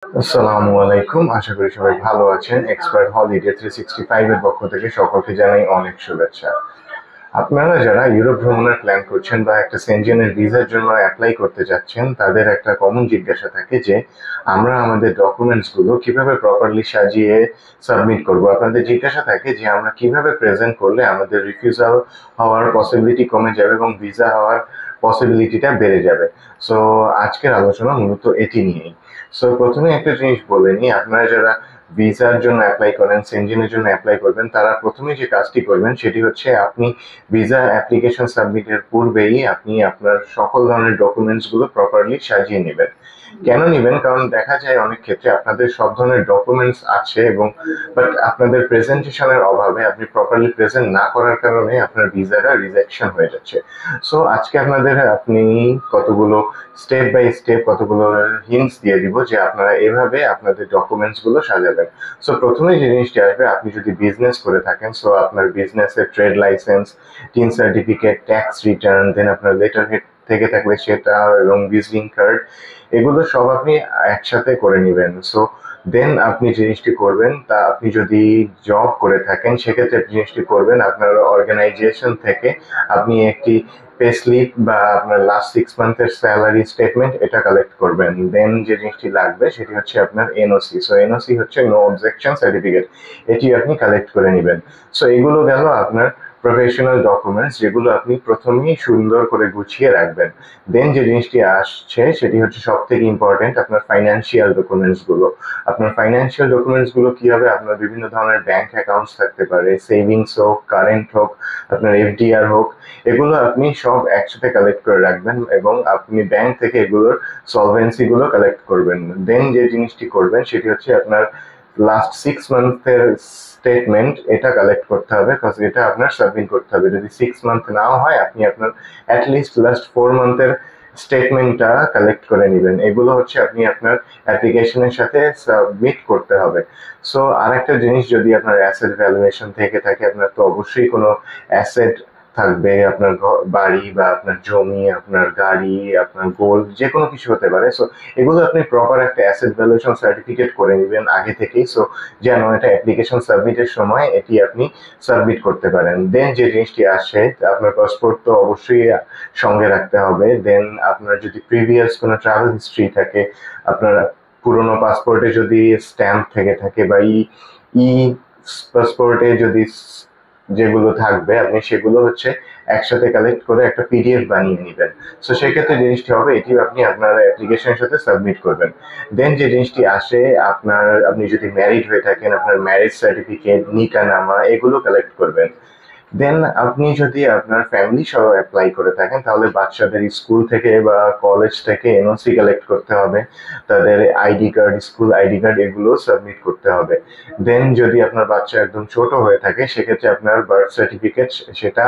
আসসালামু আলাইকুম, আশা করি সবাই ভালো আছেন। এক্সপার্ট হলিডে 365 এর পক্ষ থেকে সকলকে জানাই অনেক শুভেচ্ছা। আপনারা যারা ইউরোপ ভ্রমণের প্ল্যান করছেন বা একটা সেনজেনের ভিসার জন্য অ্যাপ্লাই করতে যাচ্ছেন, তাদের একটা কমন জিজ্ঞাসা থাকে যে আমরা আমাদের ডকুমেন্টস গুলো কিভাবে প্রপারলি সাজিয়ে সাবমিট করব। আপনাদের জিজ্ঞাসা থাকে যে আমরা কিভাবে প্রেজেন্ট করলে আমাদের রিফিউজাল হওয়ার পসিবিলিটি কমে যাবে এবং ভিসা হওয়ার পসিবিলিটিটা বেড়ে যাবে। সো আজকের আলোচনা মূলত এটি নিয়েই। সো প্রথমে একটা জিনিস বলে নিই, আপনারা যারা ভিসার জন্য অ্যাপ্লাই করেন, সেনজেনের জন্য অ্যাপ্লাই করবেন, তারা প্রথমেই যে কাজটি করবেন সেটি হচ্ছে আপনি ভিসা অ্যাপ্লিকেশন সাবমিটের পূর্বেই আপনি আপনার সকল ধরনের ডকুমেন্টস গুলো প্রপারলি সাজিয়ে নেবেন। কেন নিবেন? কারণ দেখা যায় অনেক ক্ষেত্রে আপনাদের সব ধরনের ডকুমেন্টস আছে এবং বাট আপনাদের প্রেজেন্টেশনের অভাবে আপনি প্রপারলি প্রেজেন্ট না করার কারণে আপনার ভিসাটা রিজেকশন হয়ে যাচ্ছে। সো আজকে আপনি কতগুলো স্টেপ বাই স্টেপ কতগুলো হিন্টস দিয়ে দিব যে আপনারা এভাবে আপনাদের ডকুমেন্টস গুলো সাজাবেন। সো প্রথমে যে জিনিসটি আসবে, আপনি যদি বিজনেস করে থাকেন, সো আপনার বিজনেসের trade licence, TIN certificate, tax return, then আপনার লেটার হেড থেকে থাকলে সেটা এবং ভিজিটিং কার্ড, এগুলো সব আপনি একসাথে করে নেবেন। সো দেন আপনি জিনিসটি করবেন, তা আপনি যদি জব করে থাকেন সেক্ষেত্রে জিনিসটি করবেন, আপনার অর্গানাইজেশন থেকে আপনি একটি পে স্লিপ বা আপনার লাস্ট 6 মান্থের স্যালারি স্টেটমেন্ট এটা কালেক্ট করবেন। দেন যে জিনিসটি লাগবে সেটি হচ্ছে আপনার এনওসি। সো এনওসি হচ্ছে নো অবজেকশন সার্টিফিকেট, এটি আপনি কালেক্ট করে নেবেন। সো এগুলো গেল আপনার প্রফেশনাল ডকুমেন্টস, যেগুলো আপনি প্রথমেই সুন্দর করে গুছিয়ে রাখবেন। দেন যে জিনিসটি আসছে সেটি হচ্ছে সব থেকে ইম্পর্টেন্ট, আপনার ফাইন্যান্সিয়াল ডকুমেন্টস গুলো। আপনার ফাইন্যান্সিয়াল ডকুমেন্টস গুলো কি হবে? আপনার বিভিন্ন ধরনের ব্যাংক অ্যাকাউন্টস থাকতে পারে, সেভিংস হোক, কারেন্ট হোক, আপনার এফডিআর হোক, এগুলো আপনি সব একসাথে কালেক্ট করে রাখবেন এবং আপনি ব্যাংক থেকে এগুলোর সলভেন্সি গুলো কালেক্ট করবেন। দেন যে জিনিসটি করবেন সেটি হচ্ছে আপনার লাস্ট 6 মান্থের স্টেটমেন্ট এটা কালেক্ট করতে হবে, বিকজ এটা আপনার সাবমিট করতে হবে। যদি 6 মান্থ নাও হয়, আপনি আপনার অ্যাটলিস্ট লাস্ট 4 মান্থের স্টেটমেন্টটা কালেক্ট করে নেবেন। এগুলো হচ্ছে আপনি আপনার অ্যাপ্লিকেশনের সাথে সাবমিট করতে হবে। সো আরেকটা জিনিস, যদি আপনার অ্যাসেট ভ্যালুয়েশন থেকে থাকে, আপনার তো অবশ্যই কোনো অ্যাসেট থাকবে, আপনার বাড়ি বা আপনার জমি, আপনার গাড়ি, আপনার গোল্ড, যে কোনো কিছু হতে পারে। সো এগুলো আপনি প্রপার একটা অ্যাসেট ভ্যালুয়েশন সার্টিফিকেট করে নেবেন আগে থেকেই, সো যেন এটা অ্যাপ্লিকেশন সাবমিটের সময় এটি আপনি সাবমিট করতে পারেন। দেন যে জিনিসটি আসে, আপনার পাসপোর্ট তো অবশ্যই সঙ্গে রাখতে হবে। দেন আপনার যদি প্রিভিয়াস কোনো ট্রাভেল হিস্ট্রি থাকে, আপনার পুরোনো পাসপোর্টে যদি স্ট্যাম্প থেকে থাকে বা ই পাসপোর্টে যদি যেগুলো থাকবে, আপনি সেগুলো হচ্ছে একসাথে কালেক্ট করে একটা পিডিএফ বানিয়ে নেবেন। সো সেক্ষেত্রে জিনিসটি হবে, এটি আপনি আপনার অ্যাপ্লিকেশনের সাথে সাবমিট করবেন। দেন যে জিনিসটি আসে, আপনি যদি ম্যারিড হয়ে থাকেন, আপনার ম্যারেজ সার্টিফিকেট, নিকানামা, এগুলো কালেক্ট করবেন। দেন আপনি যদি আপনার ফ্যামিলি সহ অ্যাপ্লাই করে থাকেন, তাহলে বাচ্চাদের স্কুল থেকে বা কলেজ থেকে এনওসি কালেক্ট করতে হবে, তাদের ID card, school ID card, এগুলো সাবমিট করতে হবে। দেন যদি আপনার বাচ্চা একদম ছোট হয়ে থাকে, সেক্ষেত্রে আপনার বার্থ সার্টিফিকেট সেটা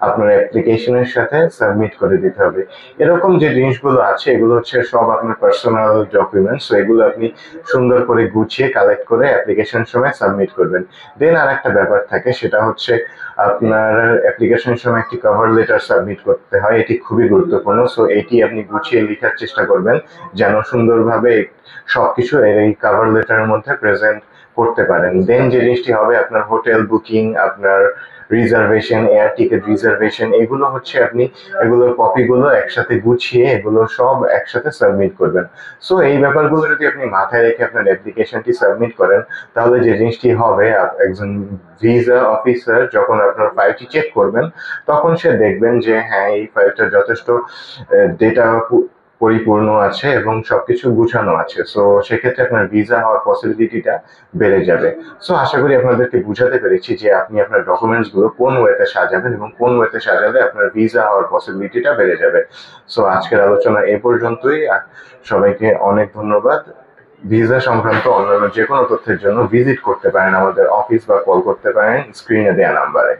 আপনার অ্যাপ্লিকেশনের সাথে সাবমিট করে দিতে হবে। এরকম যে জিনিসগুলো আছে, এগুলো হচ্ছে সব আপনার পার্সোনাল ডকুমেন্টস, এগুলো আপনি সুন্দর করে গুছিয়ে কালেক্ট করে অ্যাপ্লিকেশন সময় সাবমিট করবেন। দেন আর একটা ব্যাপার থাকে, সেটা হচ্ছে আপনার অ্যাপ্লিকেশনের সময় একটি কভার লেটার সাবমিট করতে হয়, এটি খুবই গুরুত্বপূর্ণ। সো এটি আপনি গুছিয়ে লেখার চেষ্টা করবেন যেন সুন্দরভাবে সবকিছু এই কভার লেটারের মধ্যে প্রেজেন্ট করতে পারেন। দেন যে জিনিসটি হবে, আপনার হোটেল বুকিং, আপনার রিজার্ভেশন, এয়ার টিকিট রিজার্ভেশন, এগুলো হচ্ছে আপনি এগুলোর কপিগুলো একসাথে গুছিয়ে এগুলো সব একসাথে সাবমিট করবেন। সো এই ব্যাপারগুলো যদি আপনি মাথায় রেখে আপনার অ্যাপ্লিকেশনটি সাবমিট করেন, তাহলে যে জিনিসটি হবে, একজন ভিসা অফিসার যখন আপনার ফাইলটি চেক করবেন, তখন সে দেখবেন যে হ্যাঁ, এই ফাইলটা যথেষ্ট ডেটা পরিপূর্ণ আছে এবং সবকিছু গুছানো আছে। সো সেক্ষেত্রে আপনার ভিসা হওয়ার পসিবিলিটিটা বেড়ে যাবে। সো আশা করি আপনাদেরকে বুঝাতে পেরেছি যে আপনি আপনার ডকুমেন্টস গুলো কোন ওয়েতে সাজাবেন এবং কোন ওয়েতে সাজালে আপনার ভিসা হওয়ার পসিবিলিটিটা বেড়ে যাবে। সো আজকের আলোচনা এ পর্যন্তই। সবাইকে অনেক ধন্যবাদ। ভিসা সংক্রান্ত অন্যান্য যে কোনো তথ্যের জন্য ভিজিট করতে পারেন আমাদের অফিস বা কল করতে পারেন স্ক্রিনে দেওয়া নাম্বারে।